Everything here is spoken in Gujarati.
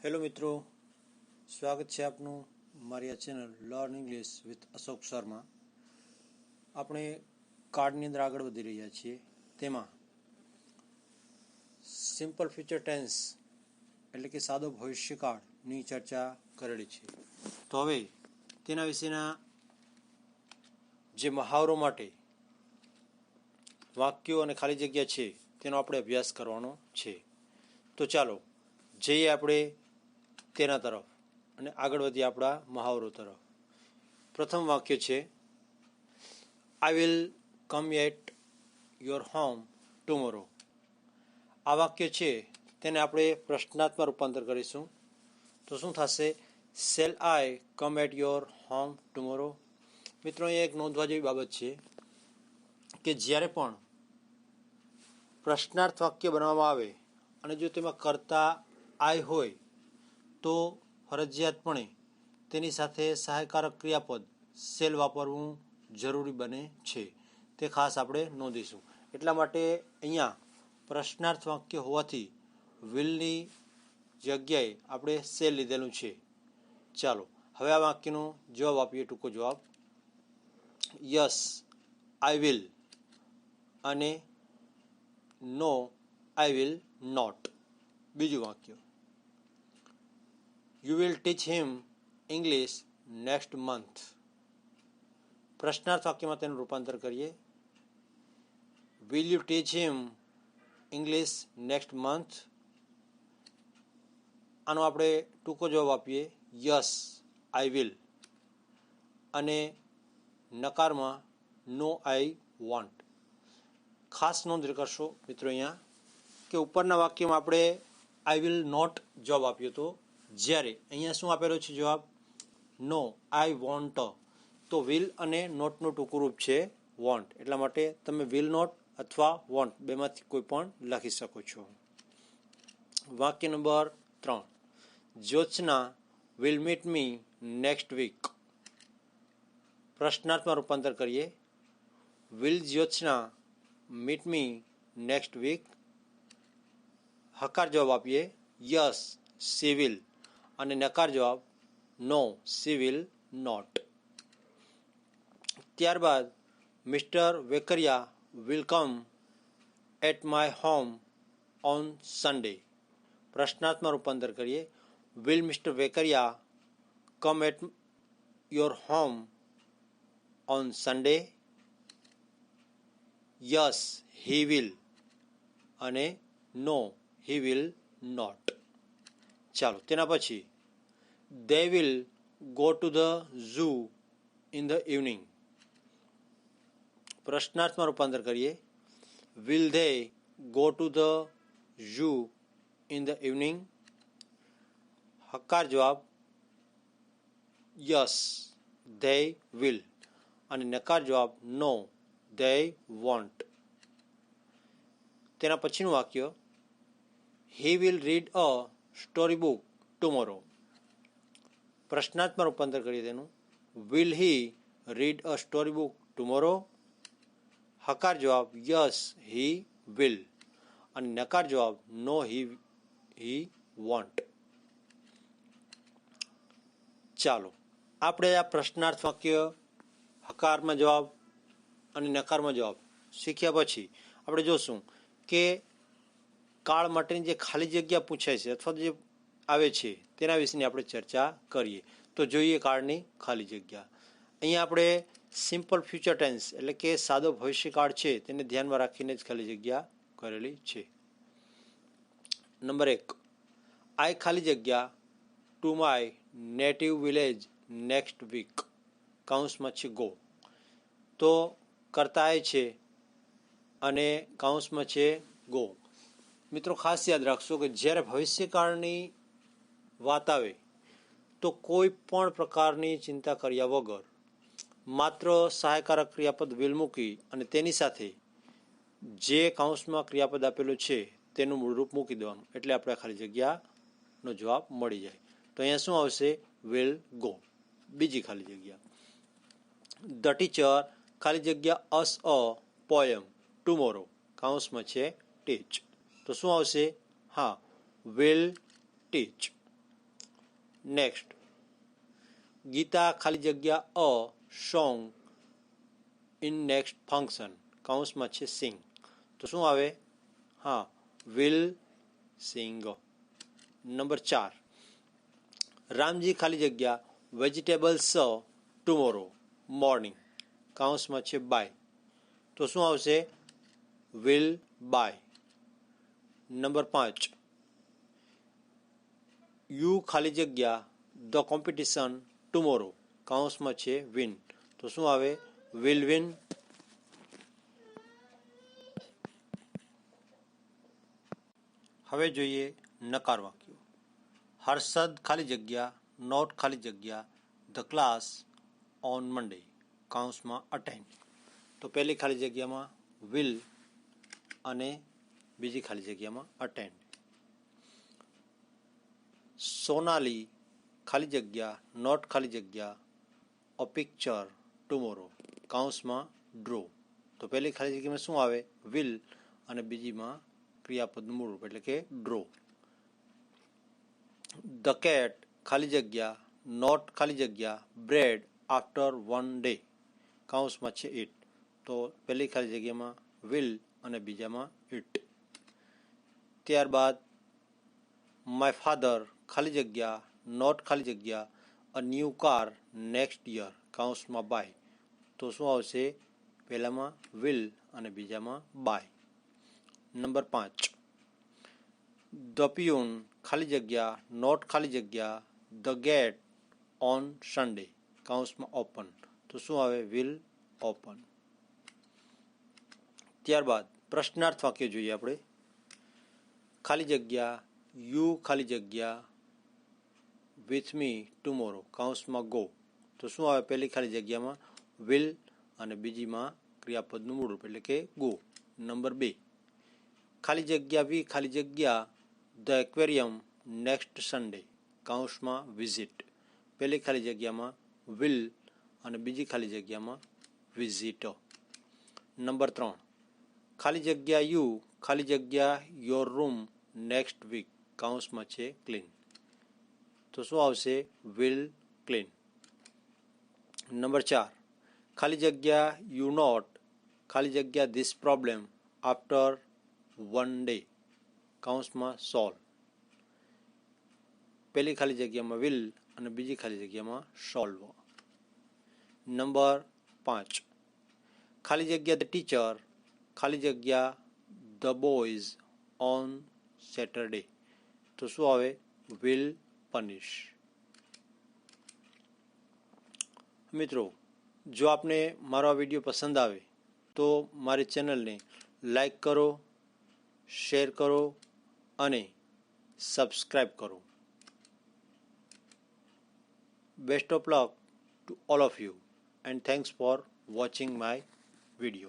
હેલો મિત્રો, સ્વાગત છે આપનું મારી આ channel learn English with Ashok Sharma. આપણે કાર્ડની અંદર આગળ વધી રહ્યા છીએ. તેમાં સિમ્પલ ફ્યુચર ટેન્સ એટલે કે સાદો ભવિષ્યકાળની ચર્ચા કરેલી છે. તો હવે તેના વિશેના જે મહાવરો માટે વાક્યો અને ખાલી જગ્યા છે તેનો આપણે અભ્યાસ કરવાનો છે. તો ચાલો જઈએ આપણે તેના તરફ અને આગળ વધીએ આપણા મહાવરો તરફ. પ્રથમ વાક્ય છે, I will come at your home tomorrow. આ વાક્ય છે તેને આપણે પ્રશ્નાત્મક રૂપાંતર કરીશું. તો શું થશે? Shall I come at your home tomorrow. મિત્રો, અહીંયા એક નોંધવા જેવી બાબત છે કે જ્યારે પણ પ્રશ્નાર્થ વાક્ય બનાવવામાં આવે અને જો તેમાં કર્તા આઈ હોય તો ફરજિયાતપણે તેની સાથે સહાયકારક ક્રિયાપદ શેલ વાપરવું જરૂરી બને છે. તે ખાસ આપણે નોંધીશું. એટલા માટે અહીંયા પ્રશ્નાર્થ વાક્ય હોવાથી વિલની જગ્યાએ આપણે શેલ લીધેલું છે. ચાલો હવે આ વાક્યનો જવાબ આપીએ, ટૂંકો જવાબ. યસ આઈ વિલ અને નો આઈ વિલ નોટ. બીજું વાક્ય, you will teach him English next month. પ્રશ્નાર્થ વાક્યમાં તેનું રૂપાંતર કરીએ. Will you teach him English next month. આનો આપણે ટૂંકો જવાબ આપીએ, યસ આઈ વિલ અને નકારમાં નો આઈ વોન્ટ. ખાસ નોંધ કરશો મિત્રો અહીંયા કે ઉપરના વાક્યમાં આપણે આઈ વિલ નોટ જવાબ આપ્યો હતો, જ્યારે અહીંયા શું આપેલો છે જવાબ? નો આઈ વોન્ટ. તો વિલ અને નોટનું ટૂંકું રૂપ છે વોન્ટ. એટલા માટે તમે વિલ નોટ અથવા વોન્ટ બેમાંથી કોઈ પણ લખી શકો છો. વાક્ય number 3, Jyotsna will meet me next week. પ્રશ્નાર્થમાં રૂપાંતર કરીએ. Will Jyotsna meet me next week. હકાર જવાબ આપીએ, યસ સી વિલ અને નકાર જવાબ, નો સી વિલ નોટ. ત્યારબાદ Mister Vekariya will come at my home on Sunday. પ્રશ્નાર્થમાં રૂપાંતર કરીએ. Will Mister Vekariya come at your home on Sunday? Yes he will અને નો હી વિલ નોટ. ચાલો તેના પછી, they will go to the zoo in the evening. પ્રશ્નાર્થમાં રૂપાંતર કરીએ. Will they go to the zoo in the evening? હકાર જવાબ, યસ ધે વિલ અને નકાર જવાબ, નો ધે વોન્ટ. તેના પછીનું વાક્ય, he will read a story book tomorrow. પ્રશ્નાર્થમાં રૂપાંતર કરીએ તેનું. Will he read a story book tomorrow? હકાર જવાબ, યસ હી વિલ અને નકાર જવાબ, નો હી વોન્ટ. ચાલો આપણે આ પ્રશ્નાર્થ વાક્ય હકારમાં જવાબ અને નકારમાં જવાબ શીખ્યા પછી આપણે જોશું કે કાળ માટેની જે ખાલી જગ્યા પૂછાય છે અથવા જે આવે છે તેના વિશેની આપણે ચર્ચા કરીએ. તો જોઈએ કાળની ખાલી જગ્યા. અહીંયા આપણે સિમ્પલ ફ્યુચર ટેન્સ એટલે કે સાદો ભવિષ્યકાળ છે તેને ધ્યાનમાં રાખીને જ ખાલી જગ્યા કરેલી છે. નંબર 1, આઈ ખાલી જગ્યા to my native village next week. કૌંસમાં છે ગો. તો કરતા આય છે અને કૌંસમાં છે ગો. મિત્રો ખાસ યાદ રાખશો કે જ્યારે ભવિષ્યકાળની વાત આવે તો કોઈ પણ પ્રકારની ચિંતા કર્યા વગર માત્ર સહાયકારક ક્રિયાપદ વિલ મૂકી અને તેની સાથે જે કૌંસમાં ક્રિયાપદ આપેલું છે તેનું મૂળરૂપ મૂકી દેવાનું, એટલે આપણે ખાલી જગ્યાનો જવાબ મળી જાય. તો અહીંયા શું આવશે? Will go. બીજી ખાલી જગ્યા, ધ ટીચર ખાલી જગ્યા અસ અ પોયમ ટુમોરો. કૌંસમાં છે ટીચ. તો શું આવશે? હા, વિલ ટીચ. નેક્સ્ટ, ગીતા ખાલી જગ્યા a song in next function, કૌંસમાં છે સિંગ, તો શું આવે? હા, વિલ સિંગ. નંબર 4, રામજી ખાલી જગ્યા વેજીટેબલ્સ ટુમોરો મોર્નિંગ, કૌંસમાં છે બાય, તો શું આવશે? Will buy. નંબર 5, યુ ખાલી જગ્યા ધ કોમ્પિટિશન ટુમોરો, કૌંસમાં છે વિન, તો શું આવે? Will win. હવે જોઈએ નકાર વાક્યો. હર્ષદ ખાલી જગ્યા નોટ ખાલી જગ્યા ધ ક્લાસ ઓન મંડે, કૌંસમાં અટેન્ડ, તો પહેલી ખાલી જગ્યામાં વિલ અને બીજી ખાલી જગ્યામાં અટેન્ડ. સોનાલી ખાલી જગ્યા નોટ ખાલી જગ્યા અ પિક્ચર ટુમોરો, કૌંસમાં ડ્રો, તો પહેલી ખાલી જગ્યામાં શું આવે? વિલ અને બીજીમાં ક્રિયાપદનું મૂળ રૂપ એટલે કે ડ્રો. ધ કેટ ખાલી જગ્યા નોટ ખાલી જગ્યા બ્રેડ આફ્ટર વન ડે, કૌંસમાં છે ઇટ, તો પહેલી ખાલી જગ્યામાં વિલ અને બીજામાં ઇટ. ત્યારબાદ માય ફાધર ખાલી જગ્યા નોટ ખાલી જગ્યા a new car next year, કૌંસમાં બાય, તો શું આવશે? પહેલામાં વિલ અને બીજામાં બાય. નંબર 5, ધ પિયુન ખાલી જગ્યા નોટ ખાલી જગ્યા ધ ગેટ ઓન સન્ડે, કૌંસમાં ઓપન, તો શું આવે? Will open. ત્યારબાદ પ્રશ્નાર્થ વાક્ય જોઈએ આપણે. ખાલી જગ્યા યુ ખાલી જગ્યા વિથ મી ટુમોરો, કૌંસમાં ગો, તો શું આવે? પહેલી ખાલી જગ્યામાં વિલ અને બીજીમાં ક્રિયાપદનું મૂળ રૂપ એટલે કે ગો. નંબર 2, ખાલી જગ્યા વી ખાલી જગ્યા ધ એક્વેરિયમ નેક્સ્ટ સન્ડે, કૌંસમાં વિઝિટ, પહેલી ખાલી જગ્યામાં વિલ અને બીજી ખાલી જગ્યામાં વિઝિટ. નંબર 3, ખાલી જગ્યા યુ ખાલી જગ્યા યોર રૂમ નેક્સ્ટ વીક, કૌંસમાં છે ક્લીન, તો શું આવશે? Will clean. નંબર 4, ખાલી જગ્યા યુ નોટ ખાલી જગ્યા this problem after one day, કૌંસમાં સોલ્વ, પહેલી ખાલી જગ્યામાં વિલ અને બીજી ખાલી જગ્યામાં સોલ્વ. નંબર 5, ખાલી જગ્યા ધ ટીચર ખાલી જગ્યા ધ બોયઝ ઓન સેટરડે, તો શું આવે? વિલ પનિશ. મિત્રો, જો આપને મારો આ વિડીયો પસંદ આવે તો મારી ચેનલને લાઈક કરો, શેર કરો અને સબસ્ક્રાઈબ કરો. Best of luck to all of you and thanks for watching my video.